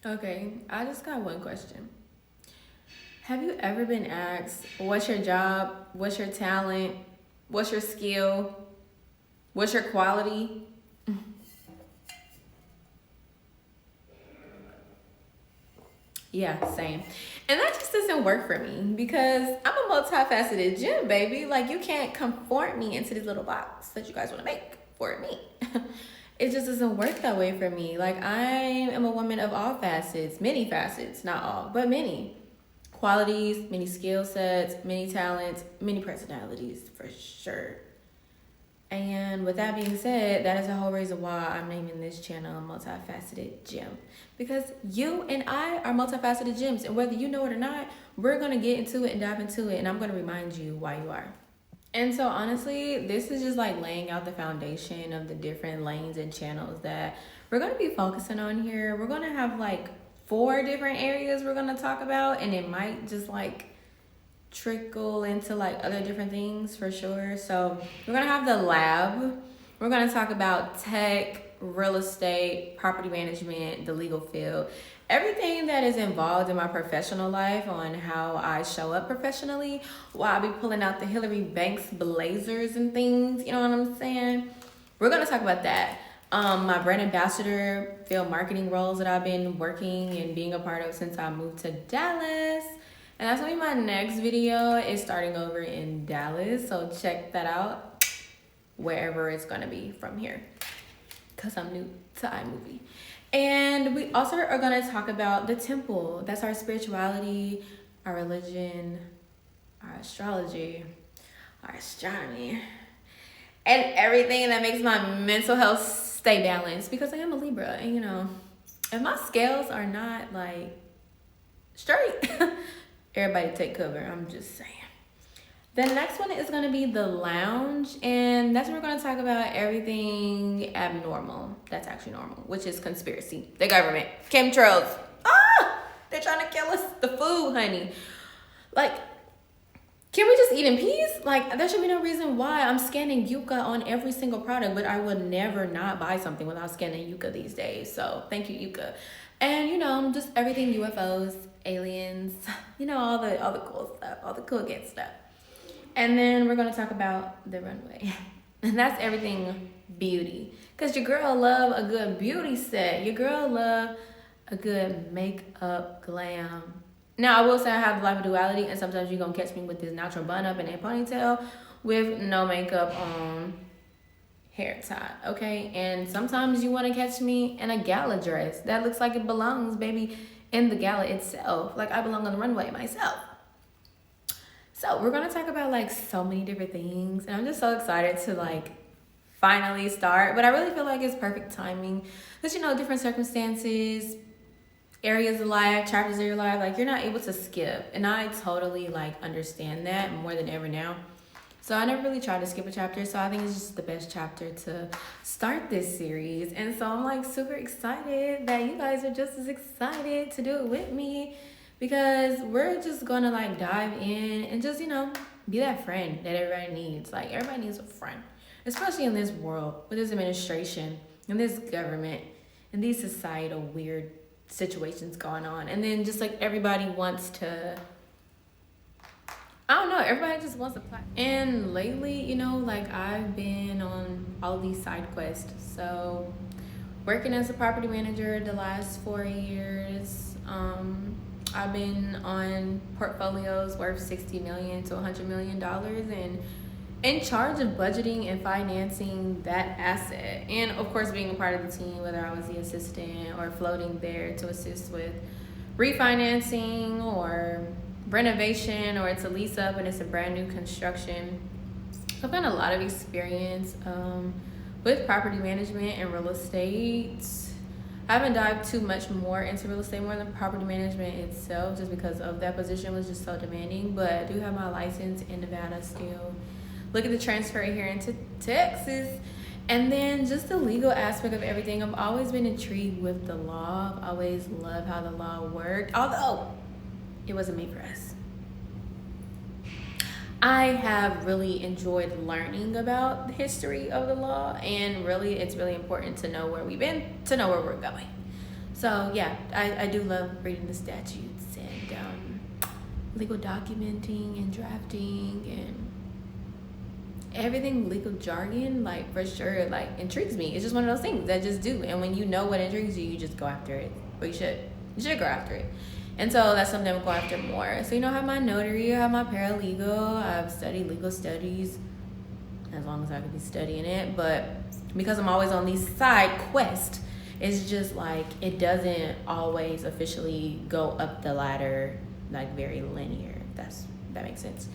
Okay, I just got one question. Have you ever been asked, what's your job? What's your talent? What's your skill? What's your quality? Yeah, same. And that just doesn't work for me because I'm a multifaceted gem, baby. Like, you can't conform me into this little box that you guys want to make for me. It just doesn't work that way for me. Like, I am a woman of all facets, many facets, not all, but many qualities, many skill sets, many talents, many personalities for sure. And with that being said, that is the whole reason why I'm naming this channel Multifaceted Gem. Because you and I are multifaceted gems, and whether you know it or not, we're gonna get into it and dive into it, and I'm gonna remind you why you are. And so honestly, this is just like laying out the foundation of the different lanes and channels that we're gonna be focusing on here. We're gonna have like 4 different areas we're gonna talk about, and it might just like trickle into like other different things for sure. So we're gonna have the lab. We're gonna talk about tech, real estate, property management, the legal field, everything that is involved in my professional life on how I show up professionally while I be pulling out the Hillary Banks blazers and things, you know what I'm saying? We're gonna talk about that. My brand ambassador field marketing roles that I've been working and being a part of since I moved to Dallas. And that's gonna be my next video, is starting over in Dallas. So check that out wherever it's gonna be from here, because I'm new to iMovie. And we also are gonna talk about the temple. That's our spirituality, our religion, our astrology, our astronomy, and everything that makes my mental health stay balanced, because I am a Libra. And you know, if my scales are not like straight, everybody take cover, I'm just saying. The next one is gonna be the lounge, and that's where we're gonna talk about everything abnormal that's actually normal, which is conspiracy, the government, chemtrails. They're trying to kill us, the food, honey. Like, can we just eat in peace? Like, there should be no reason why I'm scanning Yucca on every single product, but I would never not buy something without scanning Yucca these days. So thank you, Yucca. And you know, just everything UFOs, aliens, you know, all the cool stuff, all the cool good stuff. And then we're gonna talk about the runway. And that's everything beauty. Cause your girl love a good beauty set. Your girl love a good makeup glam. Now I will say I have the life of duality, and sometimes you're gonna catch me with this natural bun up and a ponytail with no makeup on, hair tied, okay? And sometimes you wanna catch me in a gala dress that looks like it belongs, baby, in the gala itself. Like I belong on the runway myself. So we're gonna talk about like so many different things, and I'm just so excited to like finally start. But I really feel like it's perfect timing, because you know, different circumstances, areas of life, chapters of your life, like you're not able to skip, and I totally like understand that more than ever now. So I never really tried to skip a chapter, so I think it's just the best chapter to start this series. And so I'm like super excited that you guys are just as excited to do it with me, because we're just gonna like dive in and just, you know, be that friend that everybody needs. Like everybody needs a friend, especially in this world with this administration and this government and these societal weird situations going on. And then just like everybody wants to, I don't know, everybody just wants to play. And lately, you know, like I've been on all these side quests. So working as a property manager the last 4 years, I've been on portfolios worth $60 million to $100 million, and in charge of budgeting and financing that asset. And of course, being a part of the team, whether I was the assistant or floating there to assist with refinancing or renovation, or it's a lease up and it's a brand new construction. I've got a lot of experience with property management and real estate. I haven't dived too much more into real estate more than property management itself, just because of that position was just so demanding. But I do have my license in Nevada still. Look at the transfer here into Texas. And then just the legal aspect of everything. I've always been intrigued with the law. I've always loved how the law worked, although it wasn't made for us. I have really enjoyed learning about the history of the law, and really it's really important to know where we've been to know where we're going. So yeah, I do love reading the statutes and legal documenting and drafting and everything legal jargon, like for sure, like intrigues me. It's just one of those things that just do. And when you know what intrigues you, you just go after it. Or you should go after it. And so that's something I'm going after more. So, I have my notary, I have my paralegal, I've studied legal studies as long as I could be studying it. But because I'm always on these side quests, it's just like it doesn't always officially go up the ladder like very linear. That makes sense.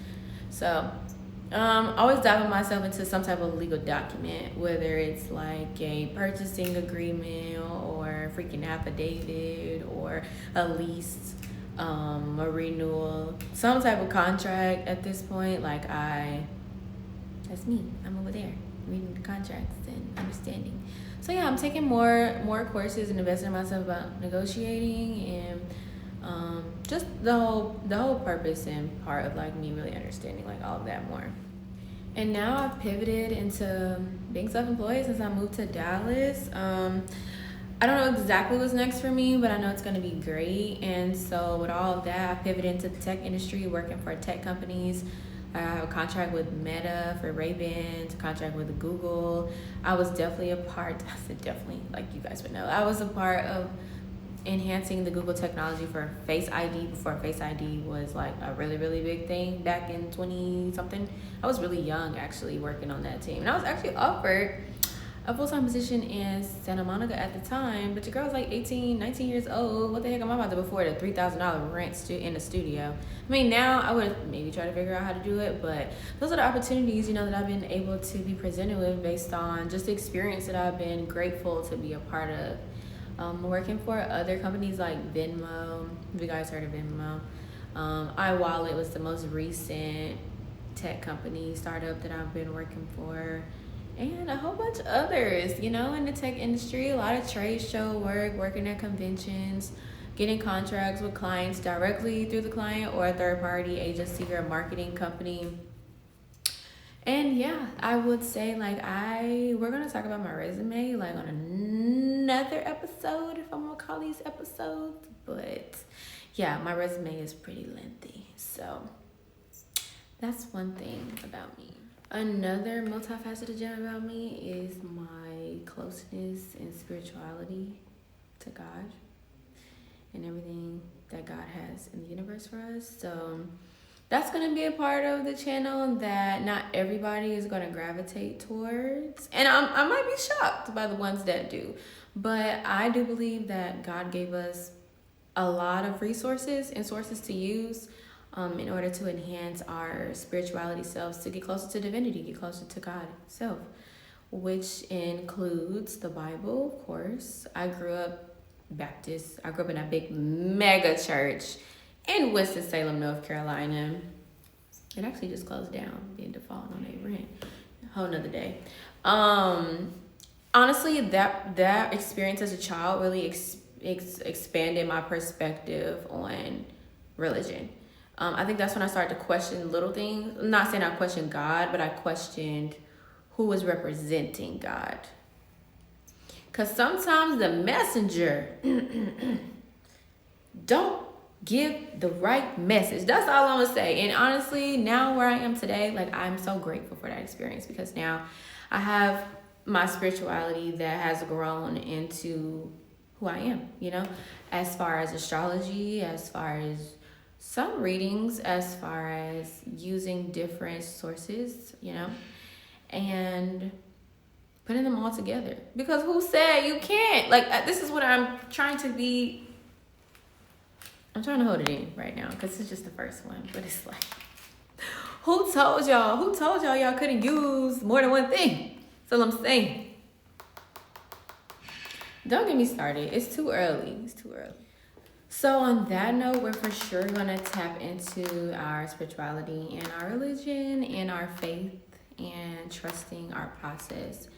So always diving myself into some type of legal document, whether it's like a purchasing agreement or a freaking affidavit or a lease, a renewal, some type of contract at this point. That's me. I'm over there reading the contracts and understanding. So yeah, I'm taking more courses and investing in myself about negotiating and just the whole purpose and part of like me really understanding like all of that more. And now I've pivoted into being self-employed since I moved to Dallas. I don't know exactly what's next for me, but I know it's going to be great. And so with all of that, I pivoted into the tech industry, working for tech companies. I have a contract with Meta for Ray-Bans, a contract with Google. I was definitely like you guys would know. I was a part of enhancing the Google technology for Face ID before Face ID was like a really, really big thing back in 20 something. I was really young actually working on that team. And I was actually offered a full-time position in Santa Monica at the time, but your girl was like 18, 19 years old. What the heck am I about to afford a $3,000 rent in a studio? I mean, now I would maybe try to figure out how to do it, but those are the opportunities, that I've been able to be presented with based on just the experience that I've been grateful to be a part of. Working for other companies like Venmo. Have you guys heard of Venmo? iWallet was the most recent tech company startup that I've been working for, and a whole bunch of others, in the tech industry. A lot of trade show work, working at conventions, getting contracts with clients directly through the client or a third party agency or a marketing company. And yeah, I would say we're gonna talk about my resume like on another episode, if I'm gonna call these episodes. But yeah, my resume is pretty lengthy. So that's one thing about me. Another multifaceted gem about me is my closeness and spirituality to God and everything that God has in the universe for us. So that's going to be a part of the channel that not everybody is going to gravitate towards. And I might be shocked by the ones that do. But I do believe that God gave us a lot of resources and sources to use in order to enhance our spirituality selves, to get closer to divinity, get closer to God Himself, which includes the Bible, of course. I grew up Baptist. I grew up in a big mega church in Winston-Salem, North Carolina. It actually just closed down, being default on their rent. A whole nother day. Honestly, that experience as a child really expanded my perspective on religion. I think that's when I started to question little things. I'm not saying I questioned God, but I questioned who was representing God. Because sometimes the messenger don't give the right message. That's all I'm gonna say. And honestly, now where I am today, I'm so grateful for that experience, because now I have my spirituality that has grown into who I am, as far as astrology, as far as some readings, as far as using different sources, and putting them all together. Because who said you can't? This is what I'm trying to hold it in right now, because it's just the first one. But it's like, who told y'all y'all couldn't use more than one thing? That's all I'm saying. Don't get me started. It's too early. So on that note, we're for sure going to tap into our spirituality and our religion and our faith and trusting our process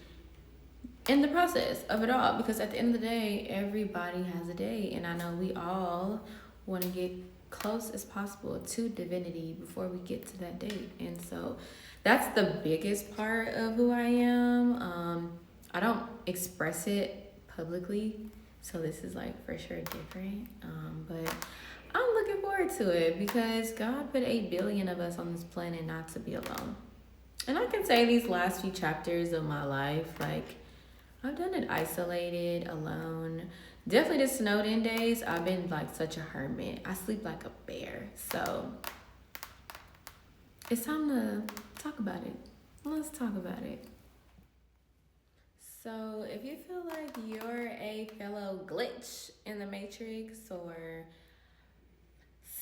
in the process of it all. Because at the end of the day, everybody has a day. And I know we all want to get close as possible to divinity before we get to that date. And so that's the biggest part of who I am. I don't express it publicly So this is like for sure different. But I'm looking forward to it because God put 8 billion of us on this planet not to be alone. And I can say these last few chapters of my life, like I've done it isolated, alone. Definitely the snowed in days, I've been like such a hermit. I sleep like a bear. So it's time to talk about it. Let's talk about it. So if you feel like you're a fellow glitch in the matrix or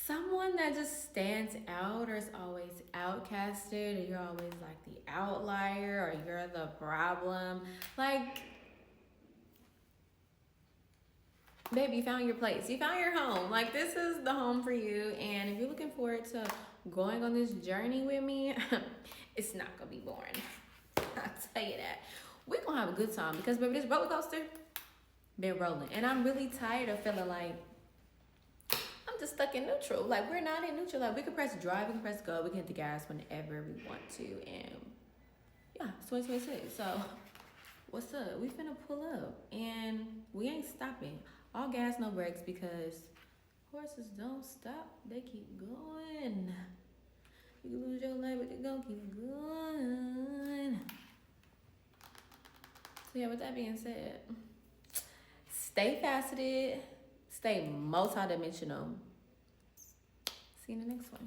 someone that just stands out or is always outcasted, or you're always like the outlier or you're the problem, like, babe, you found your place, you found your home. Like, this is the home for you. And if you're looking forward to going on this journey with me, it's not gonna be boring. I'll tell you that. We're gonna have a good time because, baby, this roller coaster been rolling, and I'm really tired of feeling like I'm just stuck in neutral. Like, we're not in neutral. Like, we can press drive, we can press go, we can hit the gas whenever we want to. And yeah, it's 2026. So what's up? We finna pull up and we ain't stopping. All gas, no brakes, because horses don't stop. They keep going. You can lose your life, but they gonna keep going. So yeah, with that being said, stay faceted, stay multidimensional. See you in the next one.